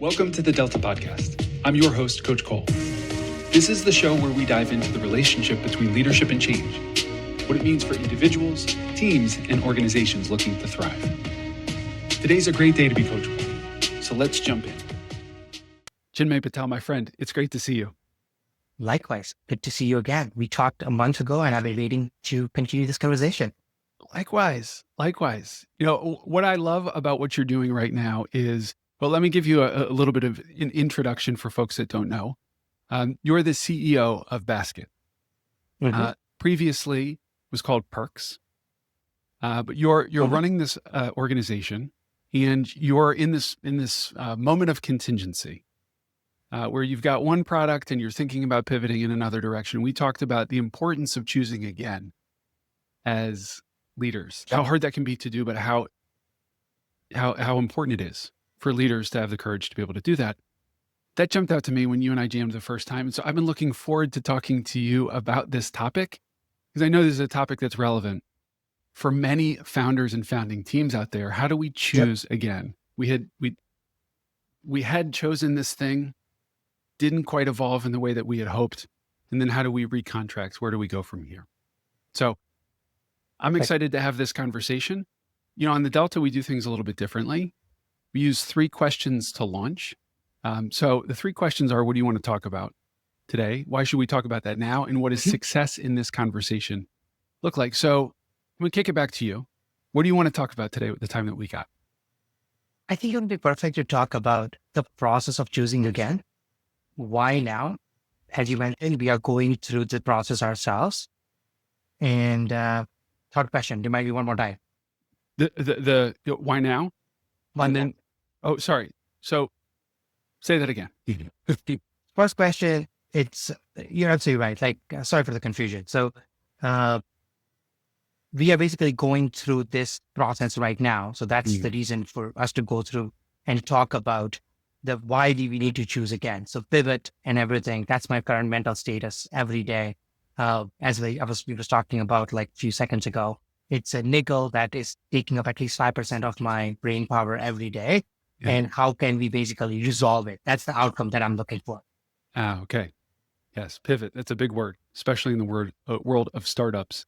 Welcome to the Delta Podcast. I'm your host, Coach Coale. This is the show where we dive into the relationship between leadership and change, what it means for individuals, teams, and organizations looking to thrive. Today's a great day to be coachable, so let's jump in. Chinmay Patel, my friend, it's great to see you. Likewise, good to see you again. We talked a month ago and I've been waiting to continue this conversation. Likewise. You know, what I love about what you're doing right now is, well, let me give you a little bit of an introduction for folks that don't know. You're the CEO of Basket. Previously was called Perks, but you're running this organization, and you're in this moment of contingency where you've got one product and you're thinking about pivoting in another direction. We talked about the importance of choosing again as leaders, how hard that can be to do, but how important it is for leaders to have the courage to be able to do that. That jumped out to me when you and I jammed the first time. And so I've been looking forward to talking to you about this topic, because I know this is a topic that's relevant for many founders and founding teams out there. How do we choose again? We had chosen this thing, didn't quite evolve in the way that we had hoped. And then how do we recontract? Where do we go from here? So I'm excited to have this conversation. You know, on the Delta, we do things a little bit differently. We use 3 questions to launch. So the 3 questions are, what do you want to talk about today? Why should we talk about that now? And what does success in this conversation look like? So I'm going to kick it back to you. What do you want to talk about today with the time that we got? I think it would be perfect to talk about the process of choosing again. Why now? As you mentioned, we are going through the process ourselves. And third question, there might be one more time. The why now? And then, oh, sorry. So say that again. First question, you're absolutely right. Sorry for the confusion. So we are basically going through this process right now. So that's the reason for us to go through and talk about the why do we need to choose again. So pivot and everything. That's my current mental status every day. As we were talking about like a few seconds ago, it's a nickel that is taking up at least 5% of my brain power every day. Yeah. And how can we basically resolve it? That's the outcome that I'm looking for. Okay. Yes. Pivot. That's a big word, especially in the world of startups.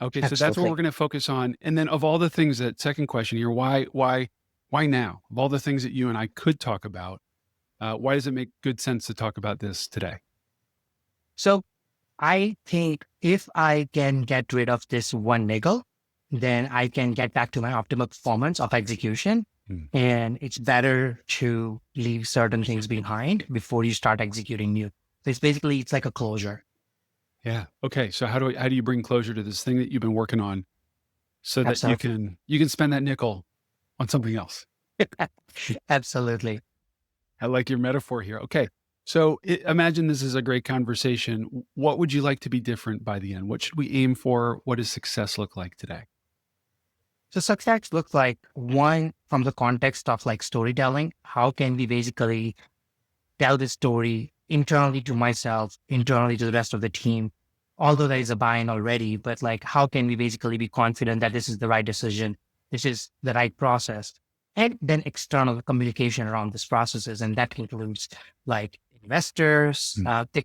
Okay. Absolutely. So that's what we're going to focus on. And then of all the things, that second question here, why now? Of all the things that you and I could talk about, why does it make good sense to talk about this today? So I think if I can get rid of this one niggle, then I can get back to my optimal performance of execution. And it's better to leave certain things behind before you start executing new. So it's like a closure. Yeah. Okay. So how do you bring closure to this thing that you've been working on so that you can spend that nickel on something else? Absolutely. I like your metaphor here. Okay. So imagine this is a great conversation. What would you like to be different by the end? What should we aim for? What does success look like today? So success looks like, one, from the context of like storytelling. How can we basically tell this story internally to myself, internally to the rest of the team? Although there is a buy-in already, but like, how can we basically be confident that this is the right decision? This is the right process. And then external communication around these processes. And that includes like investors,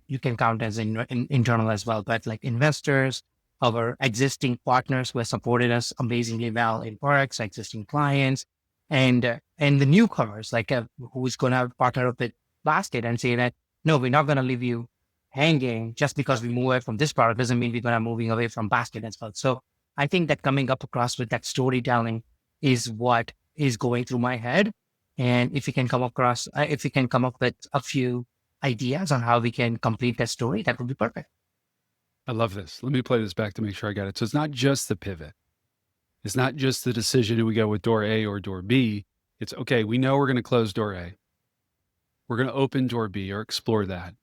you can count as internal as well, but like investors, our existing partners who have supported us amazingly well in Perks, existing clients, and the newcomers, like who's going to partner up with Basket and say that, no, we're not going to leave you hanging just because we move away from this product doesn't mean we're going to moving away from Basket as well. So I think that coming up across with that storytelling is what is going through my head. And if we can come up with a few ideas on how we can complete that story, that would be perfect. I love this. Let me play this back to make sure I got it. So it's not just the pivot. It's not just the decision, do we go with door A or door B? It's, okay, we know we're going to close door A. We're going to open door B or explore that.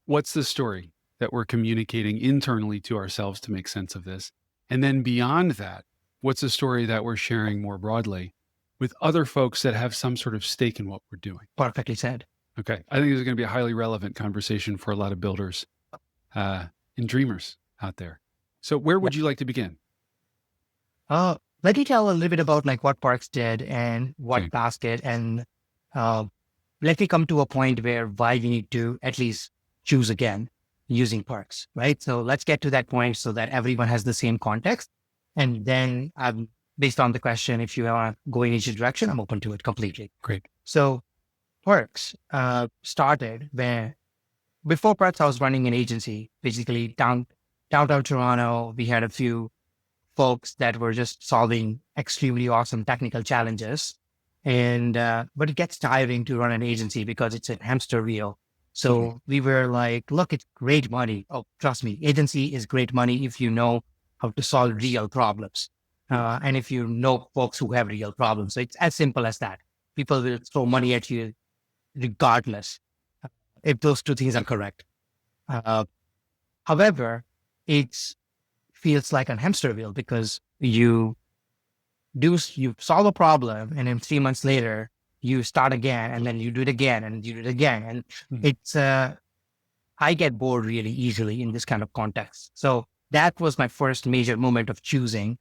What's the story that we're communicating internally to ourselves to make sense of this? And then beyond that, what's the story that we're sharing more broadly with other folks that have some sort of stake in what we're doing? Perfectly said. Okay. I think this is going to be a highly relevant conversation for a lot of builders and dreamers out there. So where would you like to begin? Let me tell a little bit about like what Perks did and what Basket and let me come to a point where why we need to at least choose again using perks, right? So let's get to that point so that everyone has the same context. And then based on the question, if you want to go in each direction, I'm open to it completely. Great. So perks started where before perks, I was running an agency, basically downtown Toronto. We had a few folks that were just solving extremely awesome technical challenges. And, but it gets tiring to run an agency because it's a hamster wheel. So we were like, look, it's great money. Oh, trust me, agency is great money if you know how to solve real problems. And if you know folks who have real problems. So it's as simple as that. People will throw money at you regardless if those two things are correct. However, it feels like a hamster wheel because you solve a problem and then 3 months later you start again and then you do it again and you do it again. And it's, I get bored really easily in this kind of context. So that was my first major moment of choosing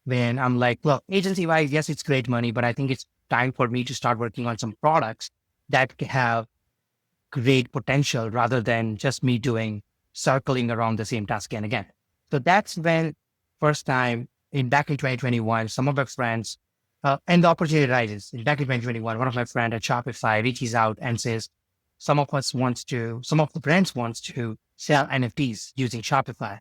when I'm like, look, agency wise, yes, it's great money, but I think it's time for me to start working on some products that have great potential rather than just me circling around the same task again and again. So that's when first time back in 2021, some of my friends, and the opportunity arises. Back in 2021, one of my friends at Shopify reaches out and says, some of the brands wants to sell NFTs using Shopify.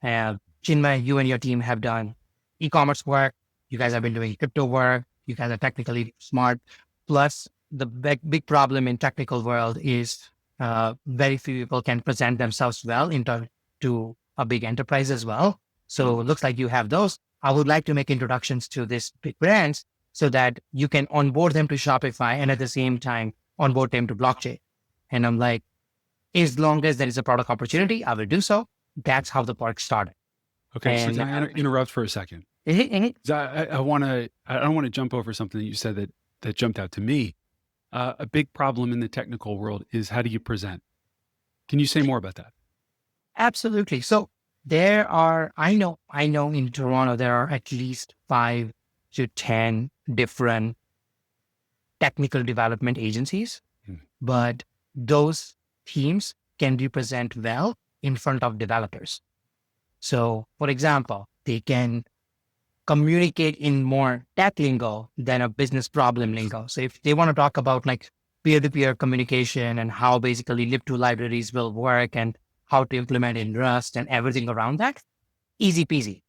Chinmay, you and your team have done e-commerce work. You guys have been doing crypto work. You guys are technically smart. Plus, the big problem in technical world is very few people can present themselves well to a big enterprise as well. So it looks like you have those. I would like to make introductions to these big brands so that you can onboard them to Shopify and at the same time onboard them to blockchain. And I'm like, as long as there is a product opportunity, I will do so. That's how the park started. Okay. And, so can I interrupt for a second? I don't want to jump over something that you said that jumped out to me. A big problem in the technical world is how do you present? Can you say more about that? Absolutely. So I know in Toronto, there are at least 5 to 10 different technical development agencies, but those teams can represent well in front of developers. So for example, they can communicate in more tech lingo than a business problem lingo. So if they want to talk about like peer-to-peer communication and how basically lib2 libraries will work and how to implement in Rust and everything around that, easy peasy.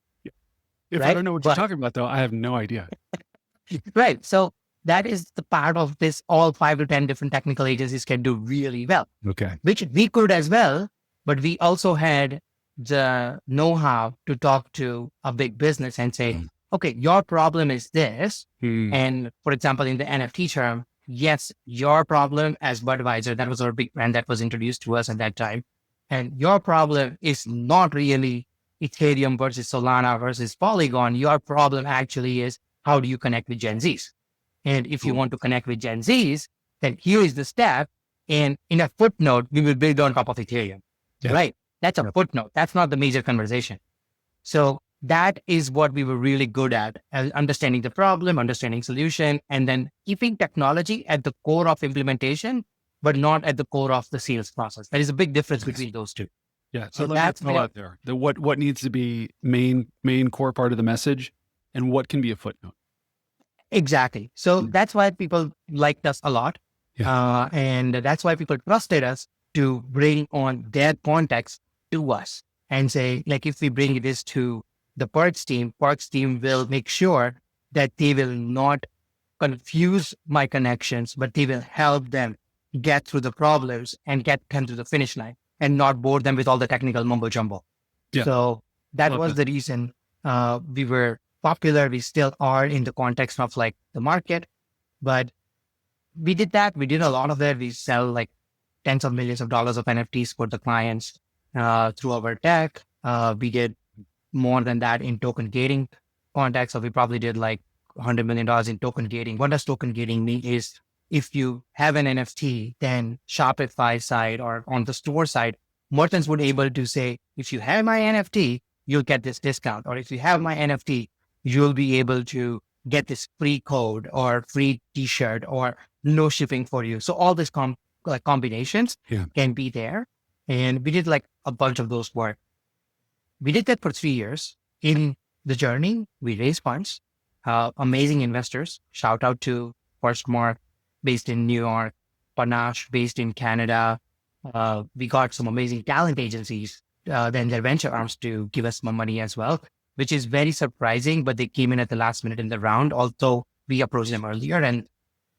If right? I don't know what you're talking about, though, I have no idea. Right. So that is the part of this. All 5 to 10 different technical agencies can do really well. Okay. Which we could as well, but we also had the know-how to talk to a big business and say, okay, your problem is this. And for example, in the NFT term, yes, your problem as Budweiser, that was our big brand that was introduced to us at that time. And your problem is not really Ethereum versus Solana versus Polygon. Your problem actually is how do you connect with Gen Zs? And if you want to connect with Gen Zs, then here is the step. And in a footnote, we will build on top of Ethereum, right? That's a footnote. That's not the major conversation. So that is what we were really good at, understanding the problem, understanding solution, and then keeping technology at the core of implementation, but not at the core of the sales process. There is a big difference between those two. Yeah. So that's out there. What needs to be main core part of the message and what can be a footnote. Exactly. So that's why people liked us a lot. And that's why people trusted us to bring on their context to us and say, like, if we bring this to the Parks team will make sure that they will not confuse my connections, but they will help them get through the problems and get them to the finish line and not bore them with all the technical mumbo jumbo. Yeah. So that was the reason we were popular. We still are in the context of like the market, but we did that. We did a lot of that. We sell like tens of millions of dollars of NFTs for the clients through our tech. We did more than that in token gating context. So we probably did like $100 million in token gating. What does token gating mean is if you have an NFT, then Shopify side or on the store side, merchants would be able to say, if you have my NFT, you'll get this discount. Or if you have my NFT, you'll be able to get this free code or free t-shirt or no shipping for you. So all these combinations Yeah. can be there. And we did like a bunch of those work. We did that for 3 years. In the journey, we raised funds, amazing investors. Shout out to Firstmark, based in New York, Panache, based in Canada. We got some amazing talent agencies, then their venture arms to give us some money as well, which is very surprising, but they came in at the last minute in the round, although we approached them earlier, and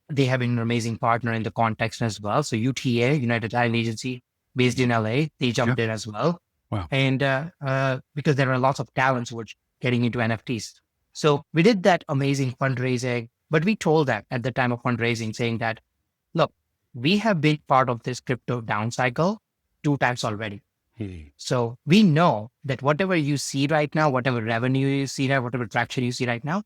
they have been an amazing partner in the context as well. So UTA, United Talent Agency, based in LA, they jumped in as well. Wow. And because there are lots of talents who are getting into NFTs. So we did that amazing fundraising, but we told them at the time of fundraising saying that, look, we have been part of this crypto down cycle 2 times already. So we know that whatever you see right now, whatever revenue you see now, whatever traction you see right now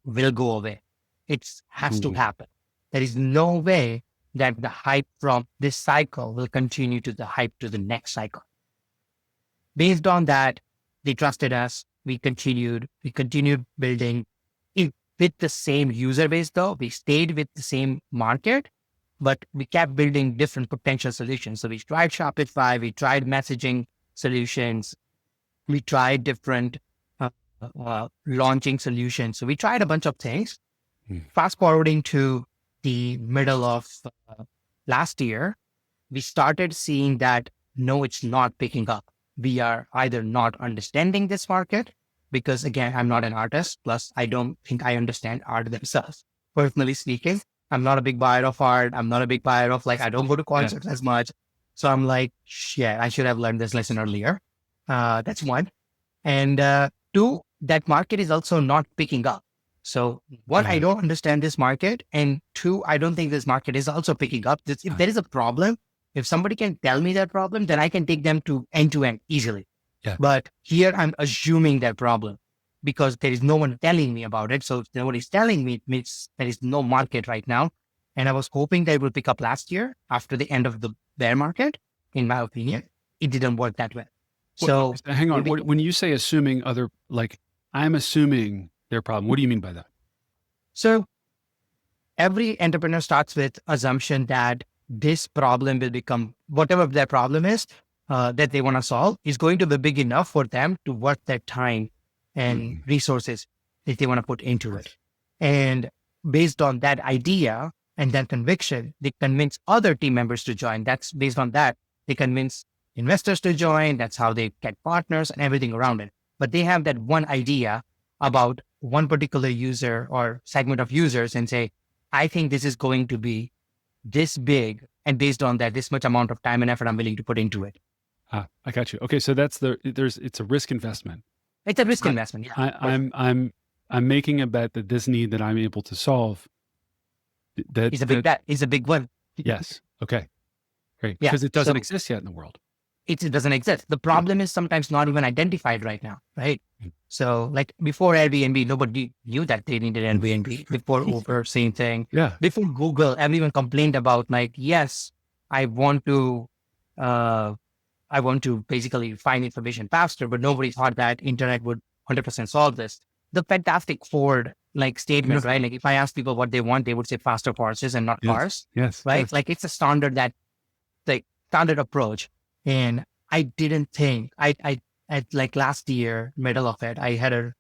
will go away. It has to happen. There is no way that the hype from this cycle will continue to the hype to the next cycle. Based on that, they trusted us. We continued building with the same user base though. We stayed with the same market, but we kept building different potential solutions. So we tried Shopify, we tried messaging solutions, we tried different launching solutions. So we tried a bunch of things. Fast forwarding to the middle of last year, we started seeing that, no, it's not picking up. We are either not understanding this market, because again, I'm not an artist. Plus, I don't think I understand art themselves. Personally speaking, I'm not a big buyer of art. I'm not a big buyer of I don't go to concerts as much. So I'm like, yeah, I should have learned this lesson earlier. That's one. And two, that market is also not picking up. So one, I don't understand this market. And two, I don't think this market is also picking up. If there is a problem, if somebody can tell me that problem, then I can take them to end easily. Yeah. But here I'm assuming that problem because there is no one telling me about it. So if nobody's telling me, it means there is no market right now. And I was hoping that it would pick up last year after the end of the bear market. In my opinion, it didn't work that way. So hang on. When you say assuming I'm assuming their problem, what do you mean by that? So every entrepreneur starts with assumption that this problem will become, whatever their problem is that they want to solve, is going to be big enough for them to worth their time and resources that they want to put into it. And based on that idea and that conviction, they convince other team members to join. That's based on that. They convince investors to join. That's how they get partners and everything around it. But they have that one idea about one particular user or segment of users and say, I think this is going to be this big. And based on that, this much amount of time and effort I'm willing to put into it. I got you. Okay. So that's it's a risk investment. It's a risk investment. Yeah. I'm making a bet that this need that I'm able to solve. That is a big bet. Is a big one. Yes. Okay. Great. Yeah. Because it doesn't exist yet in the world. It doesn't exist. The problem is sometimes not even identified right now, right? So like before Airbnb, nobody knew that they needed Airbnb. Before Uber, same thing. Yeah. Before Google, everyone complained about yes, I want to basically find information faster, but nobody thought that internet would 100% solve this. The fantastic Ford statement, right? If I ask people what they want, they would say faster horses and not cars. Yes. Right? Yes. It's a standard standard approach. And I didn't think at last year, middle of it, I had a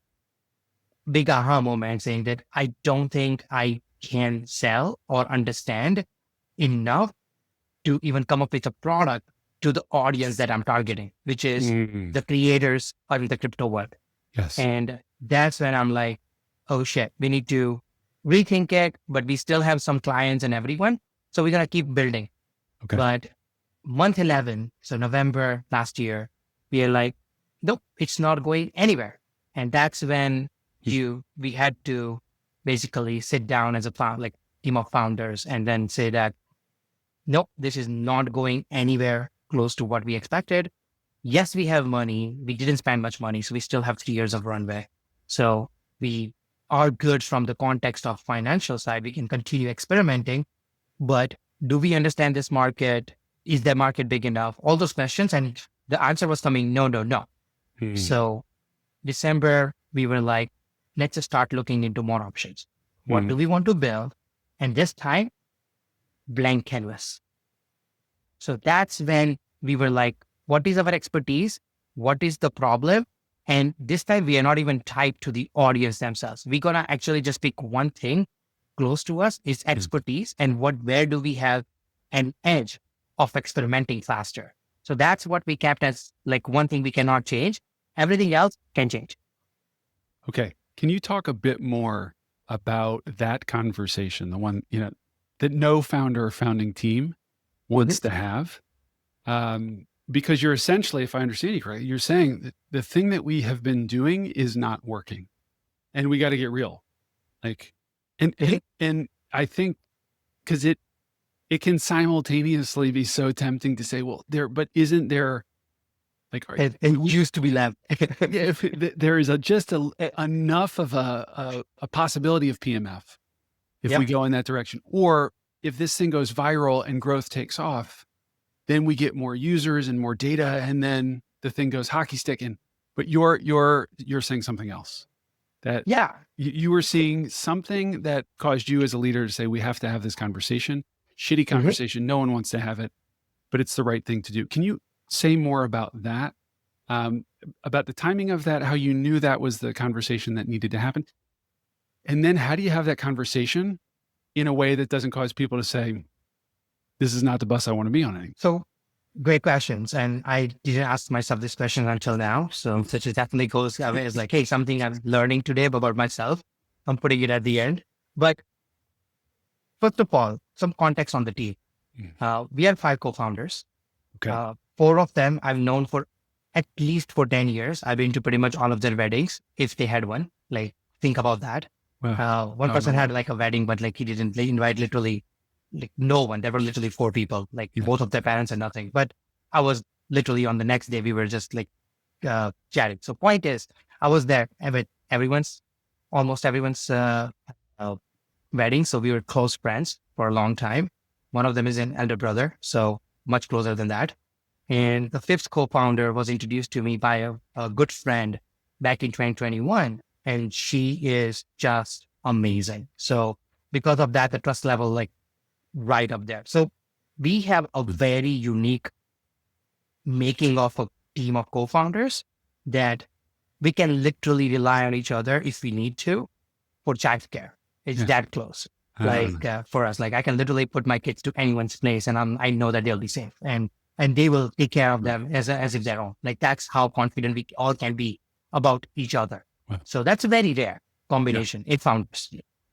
big aha moment saying that I don't think I can sell or understand enough to even come up with a product to the audience that I'm targeting, which is the creators of the crypto world. Yes. And that's when I'm like, oh shit, we need to rethink it, but we still have some clients and everyone. So we're going to keep building. Okay. But month 11, so November last year, we are like, nope, it's not going anywhere. And that's when we had to basically sit down as a team of founders and then say that, nope, this is not going anywhere close to what we expected. Yes, we have money. We didn't spend much money, so we still have 3 years of runway. So we are good from the context of financial side. We can continue experimenting, but do we understand this market? Is the market big enough? All those questions. And the answer was coming, no. So December, we were like, let's just start looking into more options. What Mhm. do we want to build? And this time, blank canvas. So that's when we were like, what is our expertise? What is the problem? And this time we are not even tied to the audience themselves. We're going to actually just pick one thing close to us is expertise and where do we have an edge of experimenting faster. So that's what we kept as like one thing we cannot change. Everything else can change. Okay. Can you talk a bit more about that conversation, the one, that no founder or founding team wants to have? Because you're essentially, if I understand you correctly, you're saying that the thing that we have been doing is not working and we got to get real. Like, and I think because it can simultaneously be so tempting to say, well, but isn't there like, It used to be lab. if there is enough of a possibility of PMF if we Yep. go in that direction, or if this thing goes viral and growth takes off, then we get more users and more data, and then the thing goes hockey sticking. But you're saying something else, that Yeah. you were seeing something that caused you as a leader to say, we have to have this conversation. Shitty conversation. No one wants to have it, but it's the right thing to do. Can you say more about that? About the timing of that, how you knew that was the conversation that needed to happen. And then how do you have that conversation in a way that doesn't cause people to say, this is not the bus I want to be on anymore? So great questions. And I didn't ask myself this question until now. So such as definitely goes away as like, hey, something I'm learning today about myself. I'm putting it at the end. But first of all, some context on the team. We are 5 co-founders. Okay. 4 of them I've known for at least for 10 years. I've been to pretty much all of their weddings, if they had one. Like, think about that. Wow. One person had like a wedding, but like he didn't invite literally like no one. There were literally 4 people, like both of their parents and nothing. But I was literally on the next day, we were just like chatting. So point is, I was there with almost everyone's wedding. So we were close friends for a long time. One of them is an elder brother, so much closer than that. And the 5th co-founder was introduced to me by a good friend back in 2021. And she is just amazing. So because of that, the trust level, like right up there. So we have a very unique making of a team of co-founders that we can literally rely on each other if we need to for childcare. It's that close. For us, like I can literally put my kids to anyone's place and I know that they'll be safe and they will take care of them as if they're own. Like that's how confident we all can be about each other. Wow. So that's a very rare combination. It founders.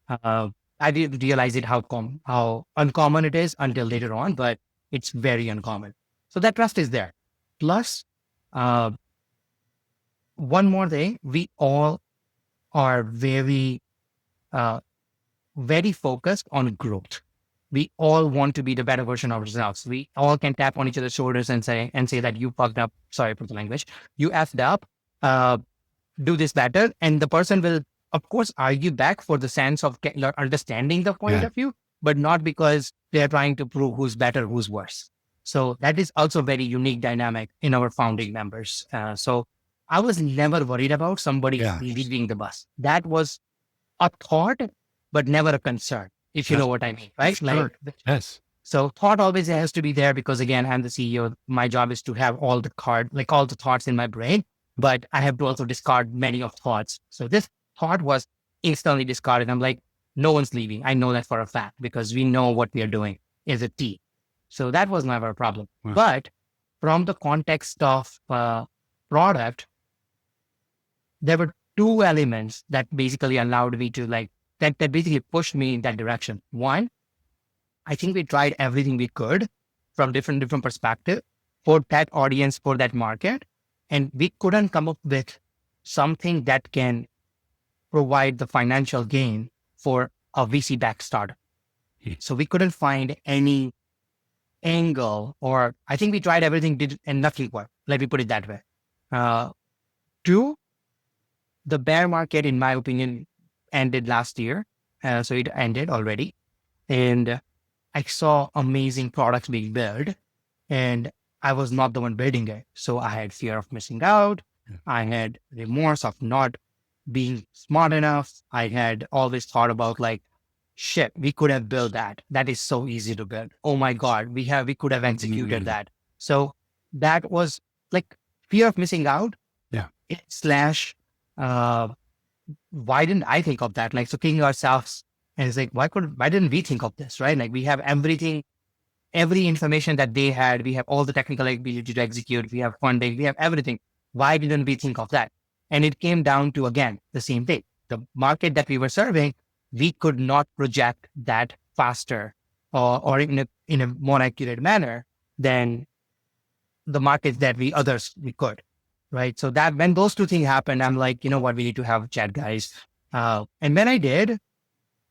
I didn't realize it how uncommon it is until later on, but it's very uncommon. So that trust is there. Plus, one more thing, we all are very focused on growth. We all want to be the better version of ourselves. We all can tap on each other's shoulders and say that you fucked up. Sorry for the language. You effed up. Do this better. And the person will, of course, argue back for the sense of understanding the point of view, but not because they're trying to prove who's better, who's worse. So that is also a very unique dynamic in our founding members. So I was never worried about somebody leaving the bus. That was a thought, but never a concern, if you know what I mean, right? Sure. Yes. So thought always has to be there because again, I'm the CEO. My job is to have all the thoughts in my brain, but I have to also discard many of thoughts. So this thought was instantly discarded. I'm like, no one's leaving. I know that for a fact because we know what we are doing as a team. So that was never a problem. Wow. But from the context of product, there were 2 elements that basically allowed me to that basically pushed me in that direction. One, I think we tried everything we could from different perspective for that audience, for that market. And we couldn't come up with something that can provide the financial gain for a VC-backed startup. So we couldn't find any angle, or I think we tried everything, and nothing worked. Let me put it that way. 2, the bear market, in my opinion, ended last year. So it ended already. And I saw amazing products being built and I was not the one building it. So I had fear of missing out. I had remorse of not being smart enough. I had always thought about like, shit, we could have built that. That is so easy to build. Oh my God, we could have executed Mm. that. So that was like fear of missing out Yeah. slash, uh, why didn't I think of that? Like, so kicking ourselves and it's like, why didn't we think of this? Right? Like we have everything, every information that they had. We have all the technical ability to execute. We have funding. We have everything. Why didn't we think of that? And it came down to, again, the same thing. The market that we were serving, we could not project that faster or in a more accurate manner than the markets that we could. Right. So that when those two things happened, I'm like, you know what, we need to have a chat, guys. And when I did,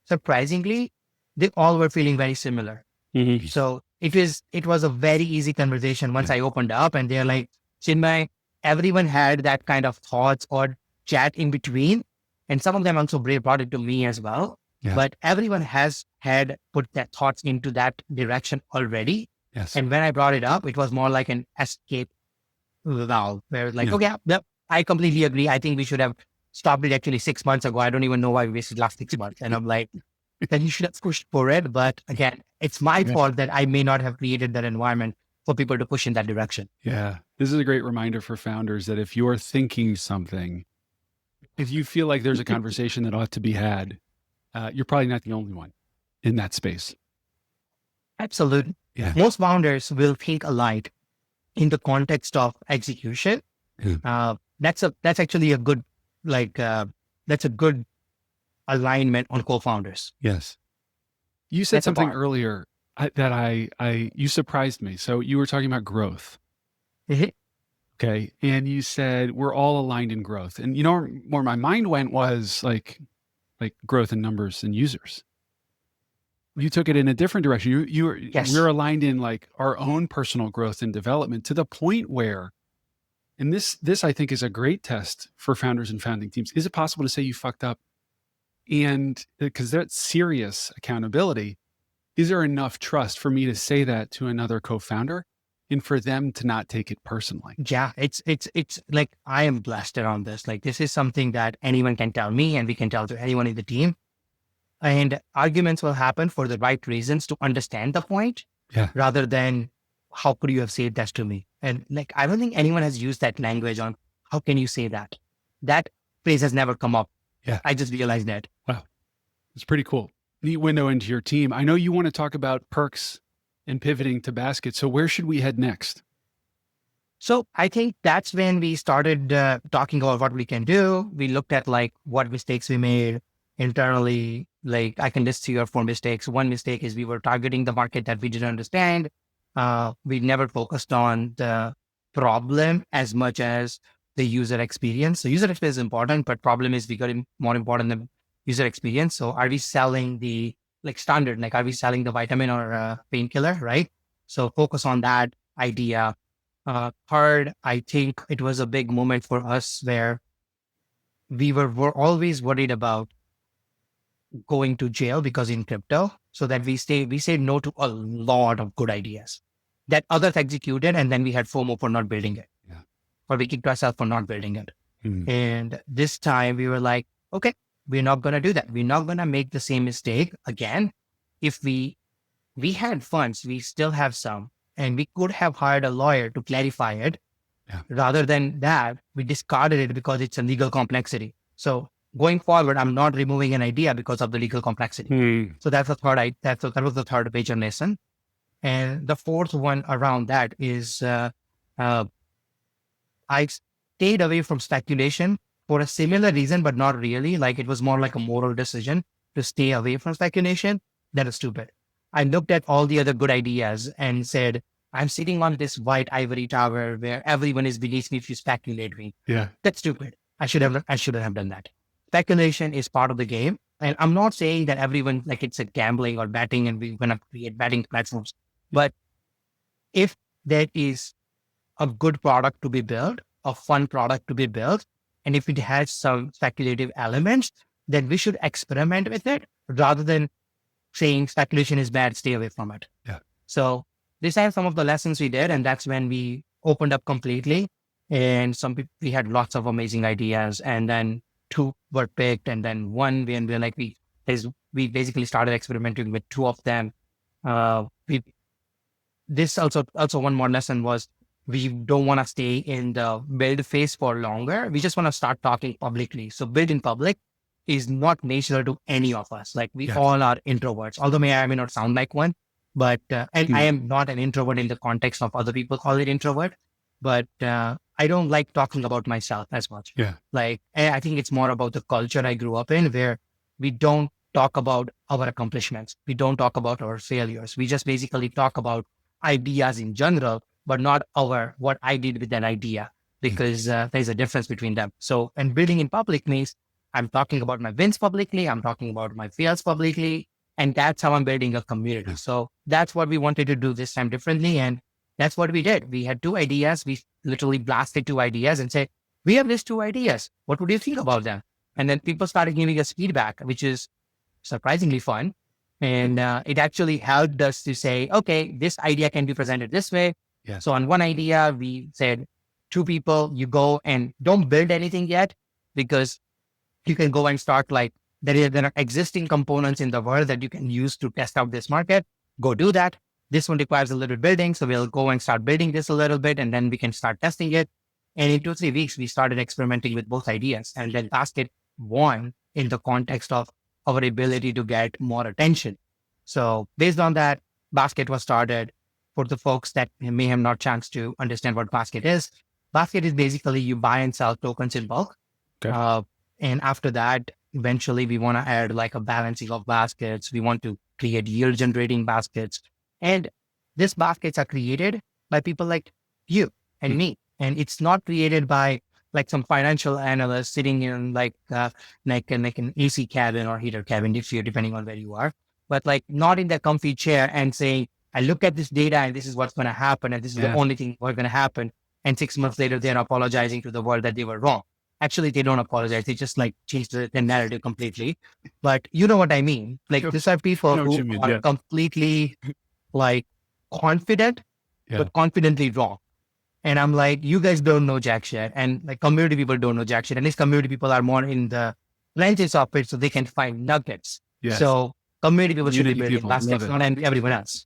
surprisingly, they all were feeling very similar. Mhm. So it was a very easy conversation once Yeah. I opened up and they're like, Chinmay, everyone had that kind of thoughts or chat in between. And some of them also brought it to me as well. Yeah. But everyone has had put their thoughts into that direction already. Yes. And when I brought it up, it was more like an escape valve where it's like, Yeah. okay, yep, I completely agree. I think we should have stopped it actually 6 months ago. I don't even know why we wasted last 6 months. And I'm like, then you should have pushed for it. But again, it's my Yeah. fault that I may not have created that environment for people to push in that direction. Yeah. This is a great reminder for founders that if you're thinking something, if you feel like there's a conversation that ought to be had, you're probably not the only one in that space. Absolutely. Yeah. Most founders will think alike in the context of execution. Yeah. That's actually a good, that's a good alignment on co-founders. Yes. You said That's a something bar. earlier you surprised me. So you were talking about growth. Mhm. Okay. And you said we're all aligned in growth. And you know where my mind went was like growth in numbers and users. You took it in a different direction. Yes. We're aligned in like our own personal growth and development to the point where, and this I think is a great test for founders and founding teams. Is it possible to say you fucked up? And because that's serious accountability, is there enough trust for me to say that to another co-founder and for them to not take it personally? Yeah, it's like I am blessed around this. Like this is something that anyone can tell me and we can tell to anyone in the team. And arguments will happen for the right reasons to understand the point Yeah. rather than how could you have said that to me? And like I don't think anyone has used that language on how can you say that? That phrase has never come up. Yeah. I just realized that. Wow. It's pretty cool. Neat window into your team. I know you want to talk about perks and pivoting to basket. So where should we head next? So I think that's when we started talking about what we can do. We looked at like what mistakes we made internally. Like I can list 3 or 4 mistakes. One mistake is we were targeting the market that we didn't understand. We never focused on the problem as much as the user experience. So user experience is important, but problem is becoming more important than user experience. So are we selling the like standard? Like are we selling the vitamin or painkiller? Right. So focus on that idea. Third, I think it was a big moment for us where were always worried about going to jail because in crypto, so that we said no to a lot of good ideas that others executed, and then we had FOMO for not building it, Yeah. or we kicked ourselves for not building it. Hmm. And this time we were like, okay, we're not gonna do that. We're not gonna make the same mistake again. If we had funds, we still have some, and we could have hired a lawyer to clarify it. Yeah. Rather than that, we discarded it because it's a legal complexity. So going forward, I'm not removing an idea because of the legal complexity. So that's the third. That was the third major lesson. And the fourth one around that is I stayed away from speculation for a similar reason, but not really. Like it was more like a moral decision to stay away from speculation. That is stupid. I looked at all the other good ideas and said, I'm sitting on this white ivory tower where everyone is beneath me if you speculate me. Yeah. That's stupid. I shouldn't have done that. Speculation is part of the game. And I'm not saying that everyone, like it's a gambling or betting and we're going to create betting platforms. But if there is a good product to be built, a fun product to be built, and if it has some speculative elements, then we should experiment with it rather than saying speculation is bad, stay away from it. Yeah. So these are some of the lessons we did, and that's when we opened up completely. And we had lots of amazing ideas. And then two were picked, and then one when we're like we basically started experimenting with two of them. We this also one more lesson was we don't want to stay in the build phase for longer. We just want to start talking publicly. So build in public is not natural to any of us. Like we Yes. all are introverts, although I may not sound like one, but and I Mm. am not an introvert in the context of other people call it introvert, but I don't like talking about myself as much. Yeah. Like I think it's more about the culture I grew up in where we don't talk about our accomplishments. We don't talk about our failures. We just basically talk about ideas in general, but not what I did with that idea, because there's a difference between them. So, and building in public means I'm talking about my wins publicly, I'm talking about my fails publicly, and that's how I'm building a community. Yeah. So that's what we wanted to do this time differently, and that's what we did. We had two ideas. We literally blasted two ideas and said, "We have these two ideas. What would you think about them?" And then people started giving us feedback, which is surprisingly fun. And it actually helped us to say, okay, this idea can be presented this way. Yeah. So on one idea, we said, two people, you go and don't build anything yet, because you can go and start like, there are existing components in the world that you can use to test out this market. Go do that. This one requires a little building. So we'll go and start building this a little bit, and then we can start testing it. And in 2-3 weeks, we started experimenting with both ideas. And then Basket won in the context of our ability to get more attention. So based on that, Basket was started. For the folks that may have not chance to understand what Basket is basically you buy and sell tokens in bulk. Okay. And after that, eventually we want to add like a balancing of baskets. We want to create yield generating baskets. And these baskets are created by people like you and me. And it's not created by like some financial analyst sitting in like an AC cabin or heater cabin, if you're depending on where you are, but like not in that comfy chair and saying, I look at this data and this is what's going to happen. And this is the only thing that's going to happen. And 6 months later, they're apologizing to the world that they were wrong. Actually, they don't apologize. They just like change the narrative completely. But you know what I mean? Like these are people who are completely like confident, but confidently wrong. And I'm like, you guys don't know jack shit. And like community people don't know jack shit. And these community people are more in the lenses of it so they can find nuggets. Yes. So community people should be building baskets, not everyone else.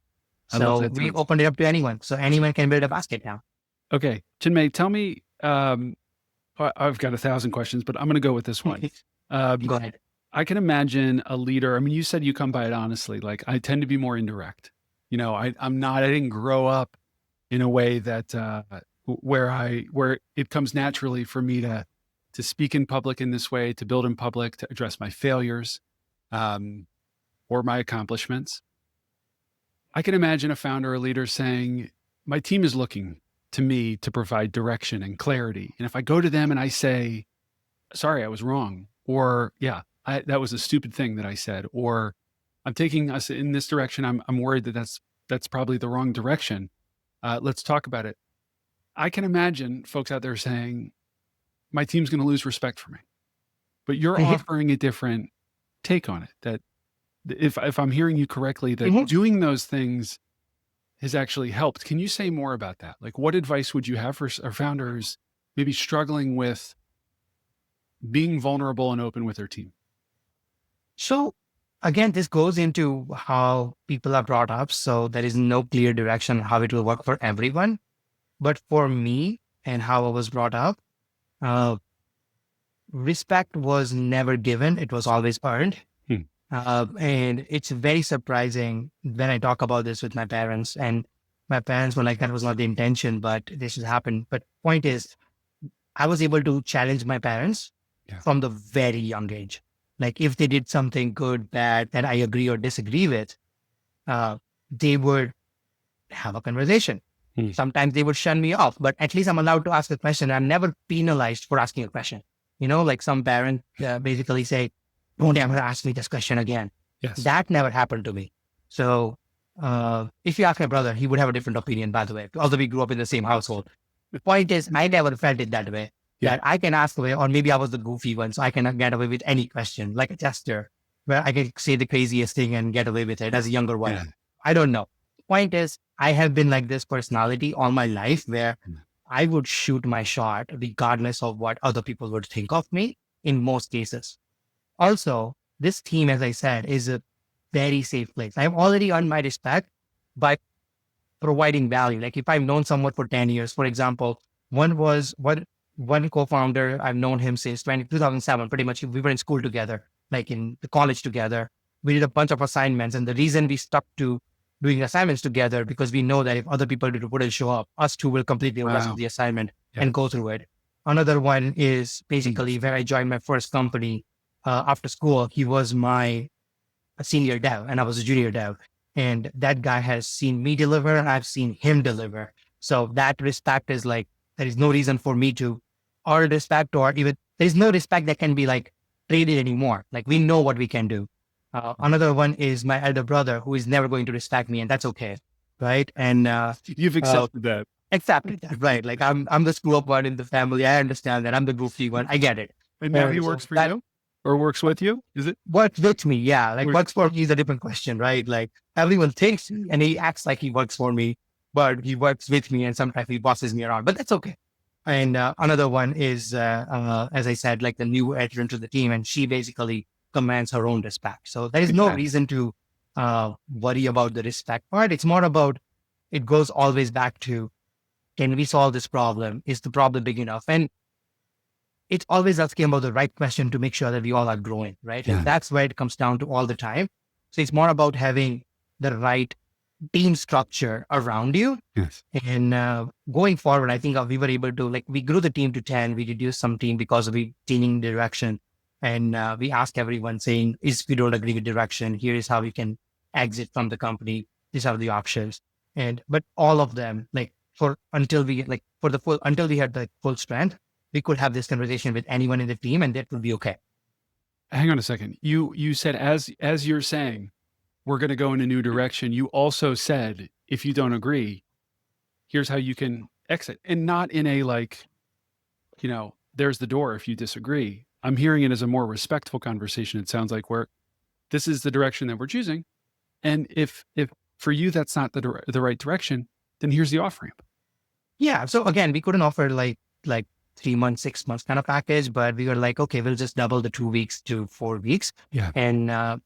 So we opened it up to anyone. So anyone can build a basket now. Okay. Chinmay, tell me, I've got 1,000 questions, but I'm going to go with this one. Go ahead. I can imagine a leader. I mean, you said you come by it honestly. Like I tend to be more indirect. You know, I didn't grow up in a way that where it comes naturally for me to speak in public in this way, to build in public, to address my failures, or my accomplishments. I can imagine a founder or leader saying, my team is looking to me to provide direction and clarity. And if I go to them and I say, sorry, I was wrong, or that was a stupid thing that I said, or I'm taking us in this direction. I'm worried that that's probably the wrong direction. Let's talk about it. I can imagine folks out there saying, my team's going to lose respect for me, but you're offering a different take on it. That if I'm hearing you correctly, that doing those things has actually helped. Can you say more about that? Like, what advice would you have for our founders maybe struggling with being vulnerable and open with their team? So again, this goes into how people are brought up. So there is no clear direction how it will work for everyone. But for me and how I was brought up, respect was never given. It was always earned. And it's very surprising when I talk about this with my parents, and my parents were like, that was not the intention, but this has happened. But point is, I was able to challenge my parents from the very young age. Like if they did something good, bad, that I agree or disagree with, they would have a conversation. Sometimes they would shun me off, but at least I'm allowed to ask a question. I'm never penalized for asking a question. You know, like some parents basically say, don't ever ask me this question again. Yes. That never happened to me. So if you ask my brother, he would have a different opinion, by the way, although we grew up in the same household. The point is, I never felt it that way. That I can ask away, or maybe I was the goofy one, so I can get away with any question, like a tester, where I can say the craziest thing and get away with it as a younger one. I don't know. Point is, I have been like this personality all my life where I would shoot my shot regardless of what other people would think of me. in most cases. Also, this team, as I said, is a very safe place. I've already earned my respect by providing value. Like if I've known someone for 10 years, for example, one co-founder, I've known him since 2007, pretty much. We were in school together, like in the college together. We did a bunch of assignments. And the reason we stuck to doing assignments together, because we know that if other people wouldn't show up, us two will complete the rest of Wow. the assignment Yeah. and go through it. Another one is basically where I joined my first company after school. He was my senior dev and I was a junior dev. And that guy has seen me deliver and I've seen him deliver. So that respect is like, there is no reason for me to earn respect, or even there's no respect that can be like traded anymore. Like we know what we can do. Another one is my elder brother, who is never going to respect me, and that's okay. Right. And You've accepted that. exactly that. Right. Like I'm the screw up one in the family. I understand that I'm the goofy one. I get it. And now he So works for that you or works with you? Is it? works with me. Yeah. Like Works- works for me is a different question, right? Like everyone thinks and he acts like he works for me, but he works with me and sometimes he bosses me around, but that's okay. And another one is, as I said, like the new entrant to the team, and she basically commands her own respect. So there is no Exactly. reason to worry about the respect part. It's more about, it goes always back to, can we solve this problem? Is the problem big enough? And it's always asking about the right question to make sure that we all are growing, right? Yeah. And that's where it comes down to all the time. So it's more about having the right team structure around you. Yes. And going forward, I think we were able to, like, we grew the team to 10. We reduced some team because we changing direction. And we asked everyone saying, if we don't agree with direction, here is how we can exit from the company. These are the options. But all of them, like until we had the full strength, we could have this conversation with anyone in the team and that would be okay. Hang on a second. You said, as you're saying, we're going to go in a new direction. You also said, if you don't agree, here's how you can exit, and not in a like, there's the door if you disagree. I'm hearing it as a more respectful conversation. It sounds like, where this is the direction that we're choosing. And if for you, that's not the right direction, then here's the off ramp. Yeah. So again, we couldn't offer like 3 months, 6 months kind of package, but we were like, okay, we'll just double the 2 weeks to 4 weeks. Yeah. And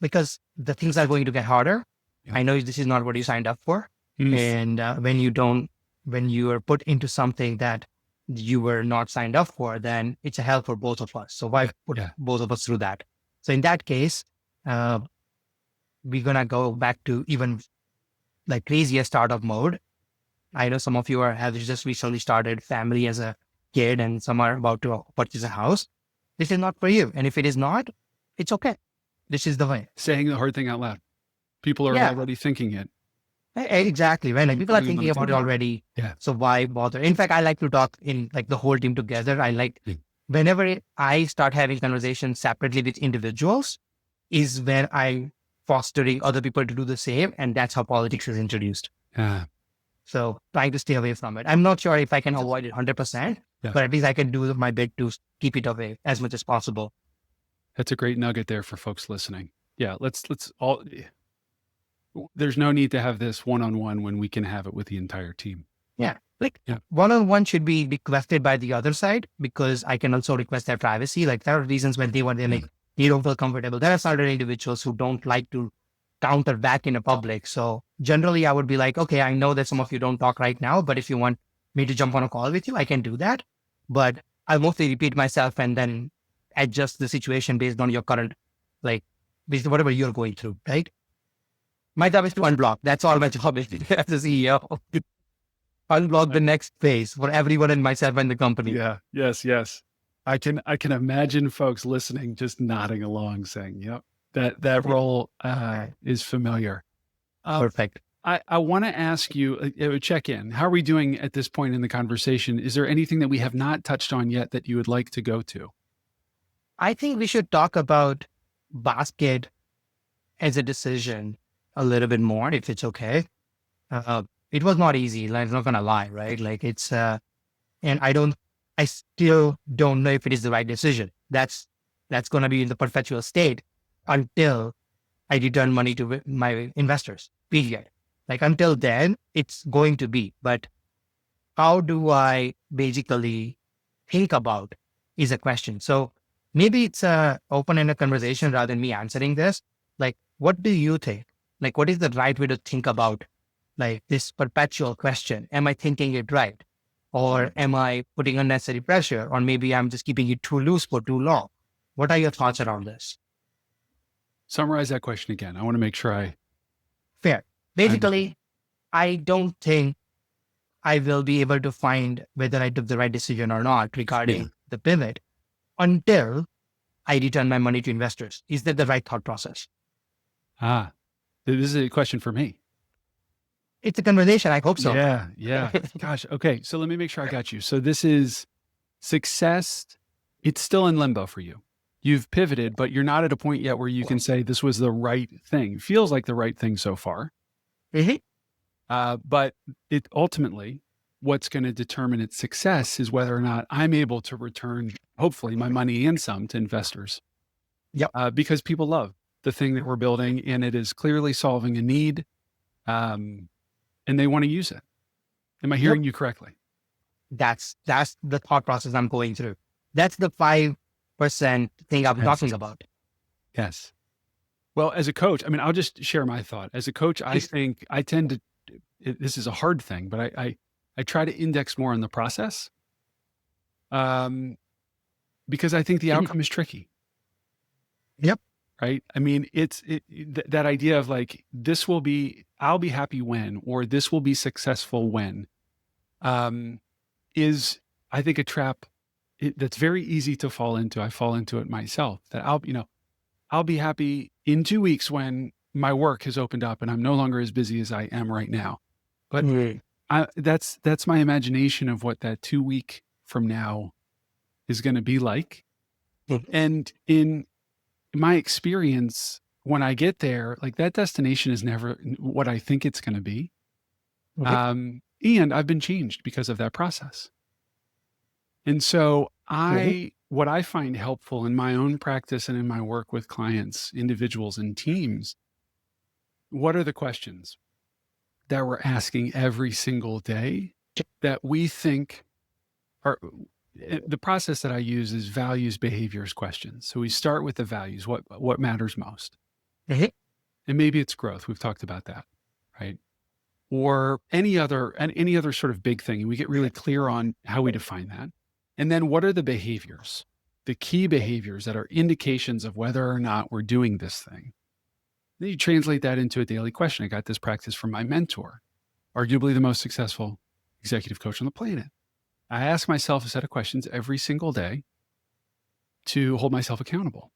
because the things are going to get harder, Yeah. I know this is not what you signed up for. And when you are put into something that you were not signed up for, then it's a hell for both of us. So why put both of us through that? So in that case, we're going to go back to even like crazier startup mode. I know some of you have just recently started family as a kid and some are about to purchase a house. This is not for you. And if it is not, it's okay. This is the way. Saying the hard thing out loud. People are already thinking it. Exactly. Right. Like people are thinking about it already. Yeah. So why bother? In fact, I like to talk in like the whole team together. I like whenever I start having conversations separately with individuals is when I'm fostering other people to do the same. And that's how politics is introduced. Yeah. So trying to stay away from it. I'm not sure if I can avoid it 100%, but at least I can do my bit to keep it away as much as possible. That's a great nugget there for folks listening. Yeah. Let's all, there's no need to have this one-on-one when we can have it with the entire team. Yeah. One-on-one should be requested by the other side because I can also request their privacy. Like there are reasons when they don't feel comfortable. There are certain individuals who don't like to counter back in a public. So generally I would be like, okay, I know that some of you don't talk right now, but if you want me to jump on a call with you, I can do that. But I'll mostly repeat myself and then adjust the situation based on your current, based on whatever you're going through, right? My job is to unblock. That's all my job is as a CEO. Unblock the next phase for everyone and myself and the company. Yeah. Yes. I can imagine folks listening, just nodding along saying, yep, that role is familiar. Perfect. I want to ask you, check in. How are we doing at this point in the conversation? Is there anything that we have not touched on yet that you would like to go to? I think we should talk about basket as a decision a little bit more, if it's okay. It was not easy. Like, I'm not going to lie, right? Like it's, and I still don't know if it is the right decision. That's going to be in the perpetual state until I return money to my investors, period. Like until then, it's going to be, but how do I basically think about is a question. So maybe it's a open-ended conversation rather than me answering this. Like, what do you think? Like, what is the right way to think about like this perpetual question? Am I thinking it right? Or am I putting unnecessary pressure? Or maybe I'm just keeping it too loose for too long. What are your thoughts around this? Summarize that question again. I want to make sure Fair. I understand. Basically, I don't think I will be able to find whether I took the right decision or not Yeah. regarding the pivot until I return my money to investors. Is that the right thought process? Ah, this is a question for me. It's a conversation. I hope so. Yeah. Yeah. Gosh. Okay. So let me make sure I got you. So this is success. It's still in limbo for you. You've pivoted, but you're not at a point yet where you can say this was the right thing. Feels like the right thing so far. Mhm. But it ultimately, what's going to determine its success is whether or not I'm able to return, hopefully, my money and some to investors. Yep. Because people love the thing that we're building, and it is clearly solving a need, and they want to use it. Am I Yep. hearing you correctly? That's the thought process I'm going through. That's the 5% thing I'm Yes. talking about. Yes. Well, as a coach, I mean, I'll just share my thought. As a coach, I Please. think I tend to. This is a hard thing, but I try to index more on the process, um, because I think the Mhm. outcome is tricky. Yep. Right? I mean, that idea of like, I'll be happy when, or this will be successful when, um, is, I think, a trap that's very easy to fall into. I fall into it myself, that I'll be happy in 2 weeks when my work has opened up and I'm no longer as busy as I am right now. But Mm. that's my imagination of what that 2 week from now is going to be like. Mhm. And in my experience, when I get there, like, that destination is never what I think it's going to be. Okay. And I've been changed because of that process. And so Mhm. what I find helpful in my own practice and in my work with clients, individuals and teams, what are the questions that we're asking every single day that we think are, the process that I use is values, behaviors, questions. So we start with the values, what matters most. Mhm. And maybe it's growth. We've talked about that, right? Or any other sort of big thing. And we get really clear on how we define that. And then what are the behaviors, the key behaviors that are indications of whether or not we're doing this thing? Then you translate that into a daily question. I got this practice from my mentor, arguably the most successful executive coach on the planet. I ask myself a set of questions every single day to hold myself accountable.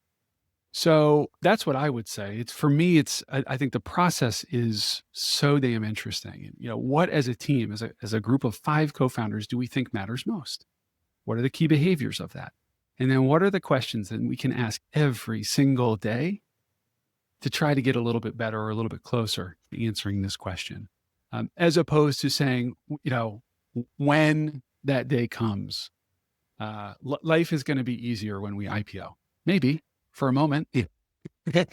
So that's what I would say. It's for me, I think the process is so damn interesting. What as a team, as a group of 5 co-founders do we think matters most? What are the key behaviors of that? And then what are the questions that we can ask every single day to try to get a little bit better or a little bit closer to answering this question? As opposed to saying, when that day comes, life is going to be easier when we IPO. Maybe for a moment. Yeah. Of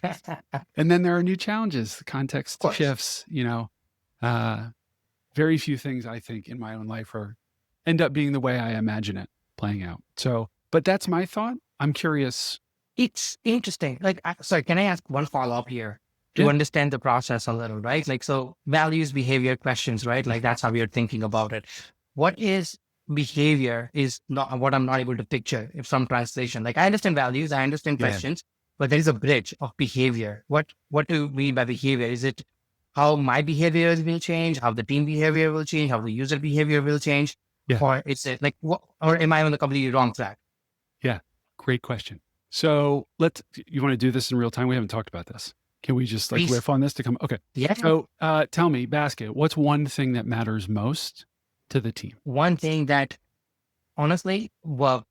And then there are new challenges. The context course. shifts, uh, very few things I think in my own life end up being the way I imagine it playing out. So, but that's my thought. I'm curious. It's interesting. Like, sorry, can I ask one follow up here to Yeah. understand the process a little, right? Like, so values, behavior, questions, right? Like, that's how we are thinking about it. What is behavior is not what I'm not able to picture if some translation. Like, I understand values, I understand Yeah. questions, but there is a bridge of behavior. What do you mean by behavior? Is it how my behavior will change, how the team behavior will change, how the user behavior will change? Yeah. Or is it like, what, or am I on the completely wrong track? Yeah. Great question. So you want to do this in real time? We haven't talked about this. Can we just like Please. riff on this to come? Okay. Yeah. So tell me, Basket, what's one thing that matters most to the team? One thing that honestly, well,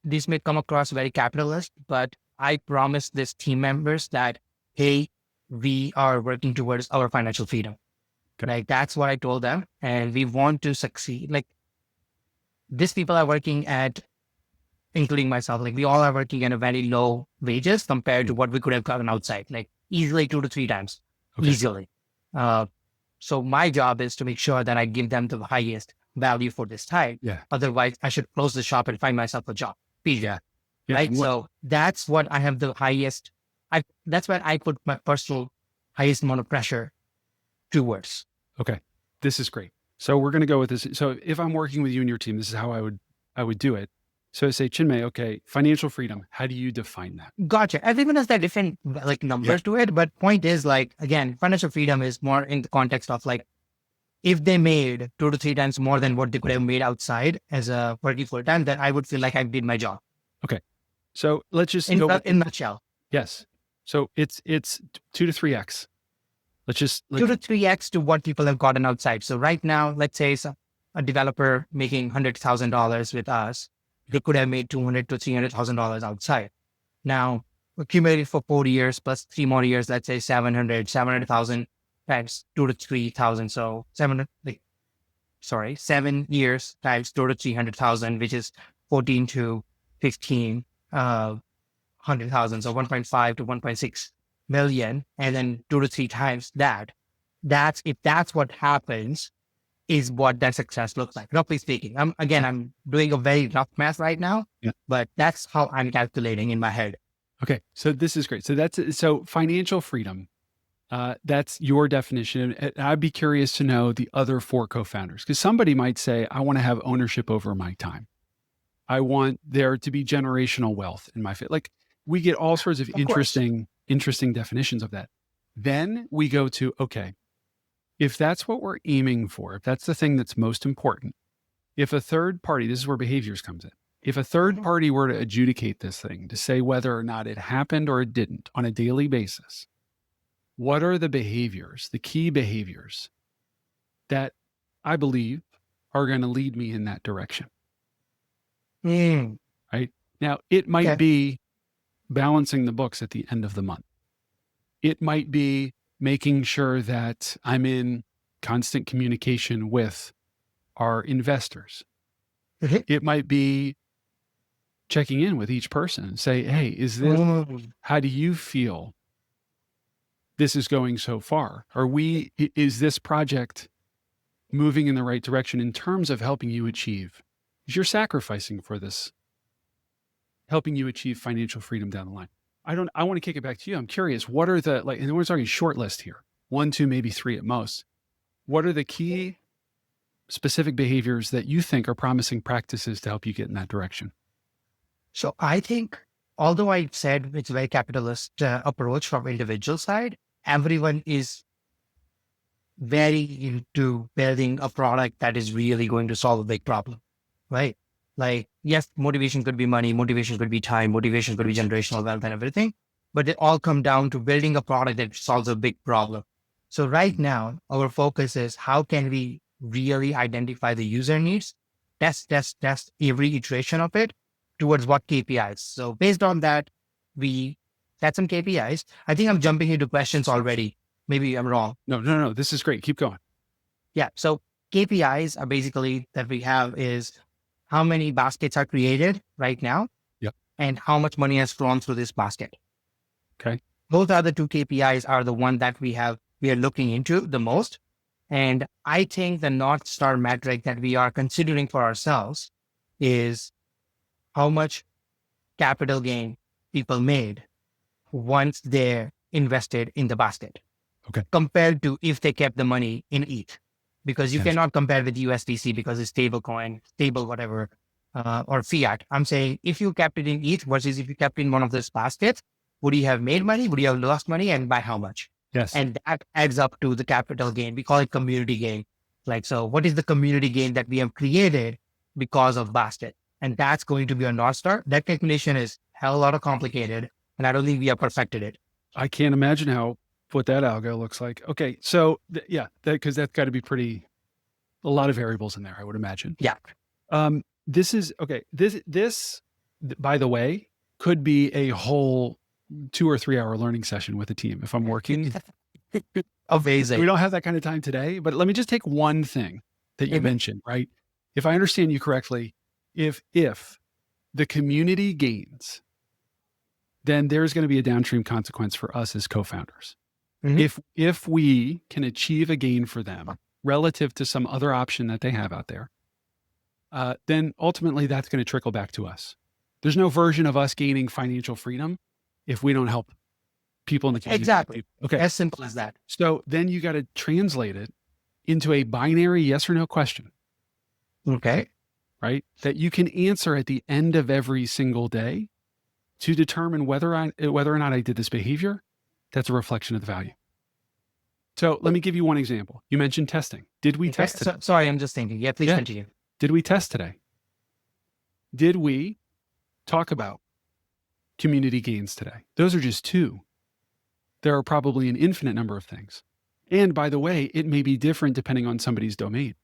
this may come across very capitalist, but I promise these team members that, hey, we are working towards our financial freedom. Okay. Like that's what I told them. And we want to succeed. Like these people are working at, including myself, like we all are working at a very low wages compared to Mm. what we could have gotten outside, like easily 2 to 3 times, Okay. easily. Uh, so my job is to make sure that I give them the highest value for this time. Yeah. Otherwise, I should close the shop and find myself a job. Period. Yeah. Yeah. right? So that's what I have the highest, that's what I put my personal highest amount of pressure towards. Okay. This is great. So we're going to go with this. So if I'm working with you and your team, this is how I would do it. So I say, Chinmay, okay, financial freedom. How do you define that? Gotcha. Everyone has that different like numbers to it. But point is like, again, financial freedom is more in the context of like, if they made 2 to 3 times more than what they could have made outside as a working full time, then I would feel like I did my job. Okay. So let's just In go in a nutshell. yes. So it's 2 to 3x. Let's 2 to 3x to what people have gotten outside. So right now, let's say a developer making $100,000 with us, they could have made $200,000 to $300,000 outside. Now, accumulated for 4 years plus 3 more years, let's say 700,000 times 2 to 3,000. So 7 years times 2 to 300,000, which is 14 to 15, 100,000. So 1.5 to 1.6 million. And then 2 to 3 times that. If that's what happens, is what that success looks like, roughly speaking. I'm doing a very rough math right now, but that's how I'm calculating in my head. Okay. So this is great. So financial freedom, that's your definition. And I'd be curious to know the other 4 co-founders, because somebody might say, I want to have ownership over my time. I want there to be generational wealth in my family. Like we get all sorts of interesting definitions of that. Then we go to, okay, if that's what we're aiming for, if that's the thing that's most important, if a third party, this is where behaviors comes in. If a third party were to adjudicate this thing, to say whether or not it happened or it didn't on a daily basis, what are the behaviors, the key behaviors that I believe are going to lead me in that direction? Right? Now, it might be balancing the books at the end of the month. It might be making sure that I'm in constant communication with our investors. It might be checking in with each person and say, hey, how do you feel this is going so far? Is this project moving in the right direction in terms of helping you achieve? Because you're sacrificing for this, helping you achieve financial freedom down the line. I want to kick it back to you. I'm curious, what are the, and we're talking short list here, 1, 2, maybe 3 at most. What are the key specific behaviors that you think are promising practices to help you get in that direction? So I think, although I said it's a very capitalist approach from individual side, everyone is very into building a product that is really going to solve a big problem, right? Like, yes, motivation could be money, motivation could be time, motivation could be generational wealth and everything, but it all come down to building a product that solves a big problem. So right now, our focus is how can we really identify the user needs, test every iteration of it towards what KPIs. So based on that, we set some KPIs. I think I'm jumping into questions already. Maybe I'm wrong. No. This is great. Keep going. Yeah. So KPIs are basically that we have is how many baskets are created right now. Yep. And how much money has flown through this basket. Okay. Those are the 2 KPIs are the one that we are looking into the most. And I think the North Star metric that we are considering for ourselves is how much capital gain people made once they're invested in the basket. Okay. Compared to if they kept the money in ETH. Because you cannot compare with USDC because it's stable coin, stable whatever, or fiat. I'm saying if you kept it in ETH versus if you kept in one of those baskets, would you have made money? Would you have lost money? And by how much? Yes. And that adds up to the capital gain. We call it community gain. Like, so what is the community gain that we have created because of basket? And that's going to be a North Star. That calculation is hell a lot of complicated. And I don't think we have perfected it. I can't imagine what that algo looks like. Okay. So because that's got to be a lot of variables in there, I would imagine. Yeah. This is, okay. This, by the way, could be a whole 2 or 3 hour learning session with a team if I'm working. Amazing. We don't have that kind of time today, but let me just take one thing that you mentioned, right? If I understand you correctly, if the community gains, then there's going to be a downstream consequence for us as co-founders. If we can achieve a gain for them relative to some other option that they have out there, then ultimately that's going to trickle back to us. There's no version of us gaining financial freedom if we don't help people in the community. Exactly. Okay. As simple as that. So then you got to translate it into a binary yes or no question, Okay. right? That you can answer at the end of every single day to determine whether or not I did this behavior that's a reflection of the value. So let me give you one example. You mentioned testing. Did we test today? Sorry, I'm just thinking. Yeah, please continue. Did we test today? Did we talk about community gains today? Those are just two. There are probably an infinite number of things. And by the way, it may be different depending on somebody's domain,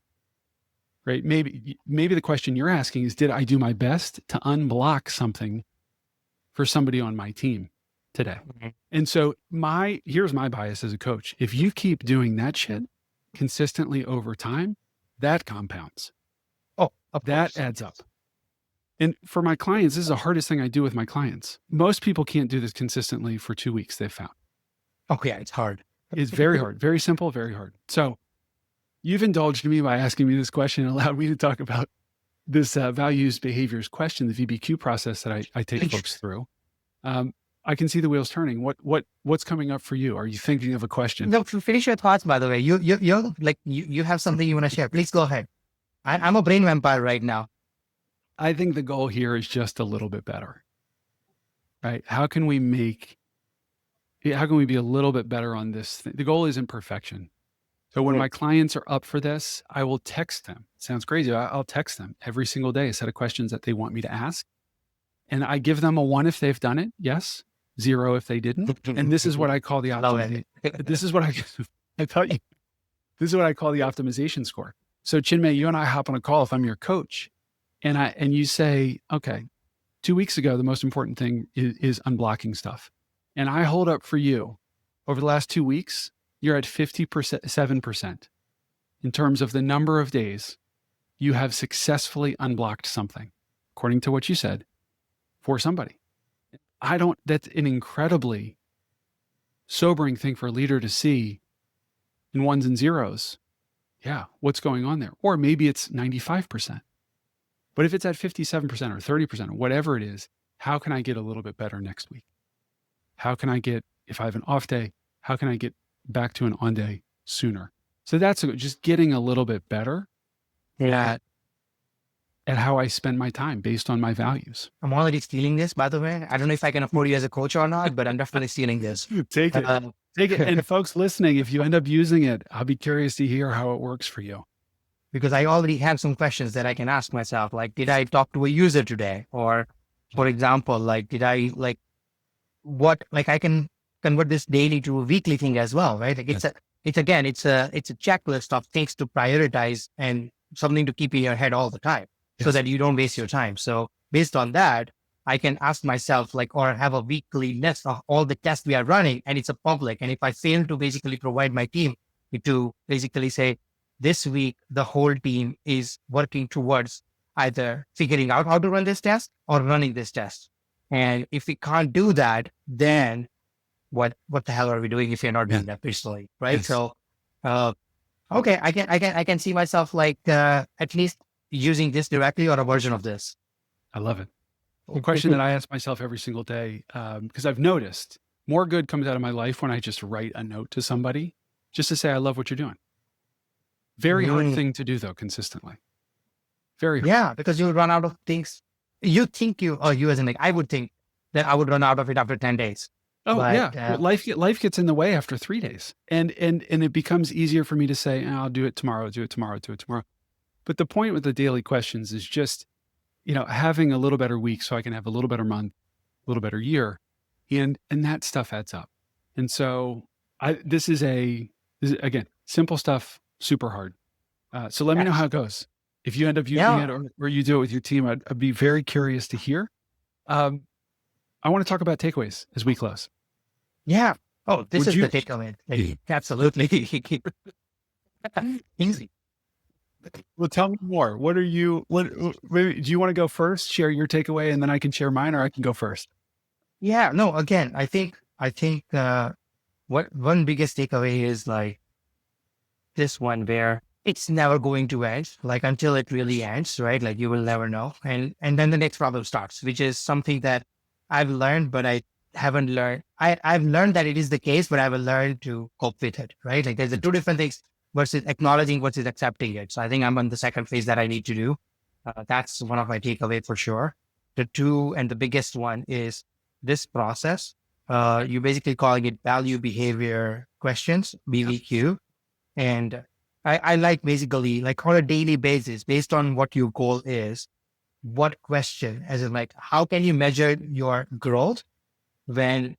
right? Maybe the question you're asking is, did I do my best to unblock something for somebody on my team today? Mm-hmm. And so here's my bias as a coach. If you keep doing that shit consistently over time, that compounds. Oh, that adds up. And for my clients, this is the hardest thing I do with my clients. Most people can't do this consistently for 2 weeks, they've found. Oh, yeah, it's hard. It's very hard, very simple, very hard. So you've indulged me by asking me this question and allowed me to talk about this values, behaviors question, the VBQ process that I take folks through. I can see the wheels turning. What's coming up for you? Are you thinking of a question? No, finish your thoughts, by the way. You have something you want to share. Please go ahead. I'm a brain vampire right now. I think the goal here is just a little bit better, right? How can we be a little bit better on this thing? The goal isn't perfection. So when my clients are up for this, I will text them. Sounds crazy. I'll text them every single day, a set of questions that they want me to ask. And I give them a 1 if they've done it. Yes. 0 if they didn't. And this is what I call the optimization. This is what this is what I call the optimization score. So Chinmay, you and I hop on a call if I'm your coach and you say, okay, 2 weeks ago, the most important thing is unblocking stuff. And I hold up for you over the last 2 weeks, you're at 57% in terms of the number of days you have successfully unblocked something, according to what you said, for somebody. That's an incredibly sobering thing for a leader to see in ones and zeros. Yeah, what's going on there? Or maybe it's 95%. But if it's at 57% or 30% or whatever it is, how can I get a little bit better next week? How can I get, if I have an off day, how can I get back to an on day sooner? So that's just getting a little bit better at how I spend my time based on my values. I'm already stealing this, by the way. I don't know if I can afford you as a coach or not, but I'm definitely stealing this. Take it. Take it. And folks listening, if you end up using it, I'll be curious to hear how it works for you. Because I already have some questions that I can ask myself, like, did I talk to a user today? Or, for example, like, did I, I can convert this daily to a weekly thing as well, right? Like it's a checklist of things to prioritize and something to keep in your head all the time so that you don't waste your time. So based on that, I can ask myself or have a weekly list of all the tests we are running, and it's a public. And if I fail to basically provide my team to basically say, this week, the whole team is working towards either figuring out how to run this test or running this test. And if we can't do that, then what the hell are we doing if you're not doing that personally, right? Yes. So, okay, I can see myself at least using this directly or a version of this. I love it. A question that I ask myself every single day, because I've noticed more good comes out of my life when I just write a note to somebody just to say, I love what you're doing. Very hard thing to do though, consistently. Very hard. Yeah, because you'll run out of things. You think I would think that I would run out of it after 10 days. Oh, yeah. Life gets in the way after 3 days. And it becomes easier for me to say, I'll do it tomorrow, do it tomorrow. But the point with the daily questions is just, having a little better week so I can have a little better month, a little better year. And that stuff adds up. And so this is again, simple stuff, super hard. So let me know how it goes. If you end up using it or you do it with your team, I'd be very curious to hear. I want to talk about takeaways as we close. Yeah. Oh, this is the takeaway. Absolutely. Easy. Well, tell me more. Do you want to go first? Share your takeaway and then I can share mine, or I can go first. Yeah, no, again, I think what one biggest takeaway is this one where it's never going to end, like until it really ends, right? Like you will never know. And then the next problem starts, which is something that I've learned, but I haven't learned. I've learned that it is the case, but I will learn to cope with it, right? Like there's the two different things versus acknowledging versus accepting it. So I think I'm on the second phase that I need to do. That's one of my takeaway for sure. The two and the biggest one is this process. You basically calling it value behavior questions, BVQ. And I like basically like on a daily basis, based on what your goal is, what question, as in like, how can you measure your growth when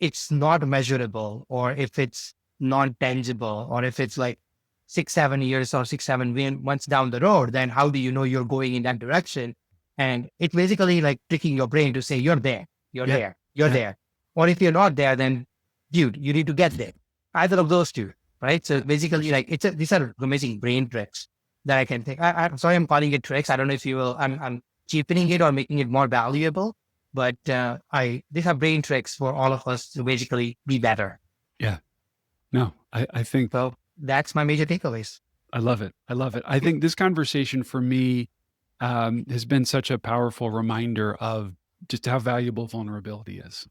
it's not measurable, or if it's non-tangible, or if it's like 6, 7 years or 6, 7 months down the road, then how do you know you're going in that direction? And it's basically like tricking your brain to say, you're there, you're Yeah. there, you're Yeah. there. Or if you're not there, then dude, you need to get there. Either of those two, right? So basically like these are amazing brain tricks that I can think. I'm sorry, I'm calling it tricks. I don't know if you will, I'm cheapening it or making it more valuable, but these are brain tricks for all of us to basically be better. Yeah. No, I think So that's my major takeaways. I love it. I love it. I think this conversation for me has been such a powerful reminder of just how valuable vulnerability is.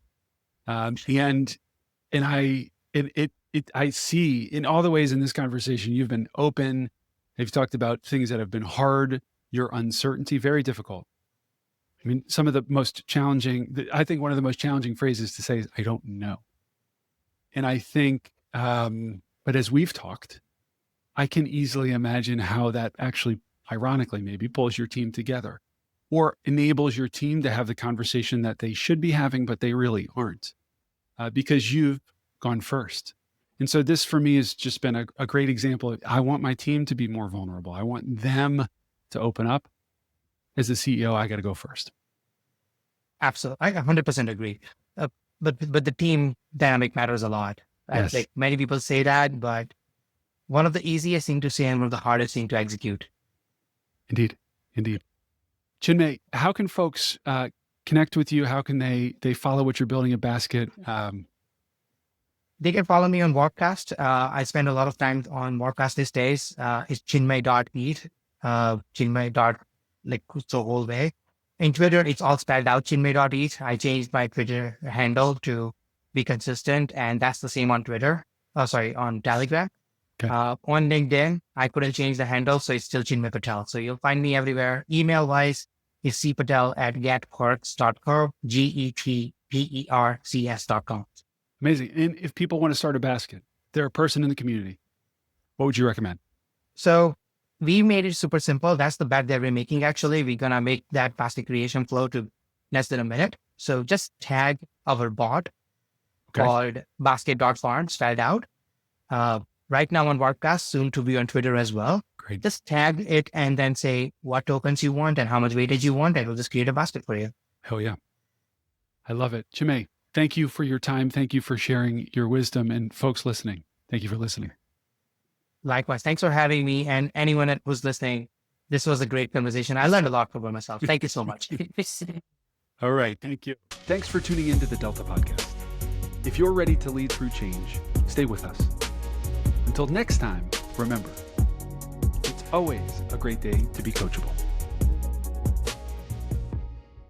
And I see in all the ways in this conversation, you've been open. You've talked about things that have been hard, your uncertainty, very difficult. I mean, some of the most challenging, I think one of the most challenging phrases to say is, I don't know. And I think, but as we've talked, I can easily imagine how that actually, ironically, maybe pulls your team together or enables your team to have the conversation that they should be having, but they really aren't because you've gone first. And so this for me has just been a great example. I want my team to be more vulnerable. I want them to open up. As the CEO, I got to go first. Absolutely. I 100% agree. But the team dynamic matters a lot. Yes. Like many people say that, but one of the easiest thing to say and one of the hardest thing to execute. Indeed. Indeed. Chinmay, how can folks connect with you? How can they follow what you're building at Basket? They can follow me on Warpcast. I spend a lot of time on Warpcast these days. It's chinmay.eat, chinmay. Like the whole way. In Twitter, it's all spelled out, chinmay.eat. I changed my Twitter handle to be consistent, and that's the same on Twitter. On Telegram. Okay. On LinkedIn, I couldn't change the handle, so it's still Chinmay Patel. So you'll find me everywhere. Email-wise, it's cpatel@getperks.com, getpercs.com. Amazing. And if people want to start a Basket, they're a person in the community, what would you recommend? So we made it super simple. That's the bet that we're making, actually. We're going to make that basket creation flow to less than a minute. So just tag our bot called basket.farm, spelled out. Right now on Warpcast, soon to be on Twitter as well. Great. Just tag it and then say what tokens you want and how much weightage you want, and we'll just create a basket for you. Hell yeah. I love it. Chinmay, thank you for your time. Thank you for sharing your wisdom, and folks listening, thank you for listening. Likewise. Thanks for having me. And anyone that was listening, this was a great conversation. I learned a lot about myself. Thank you so much. All right. Thank you. Thanks for tuning into the Delta Podcast. If you're ready to lead through change, stay with us. Until next time, remember, it's always a great day to be coachable.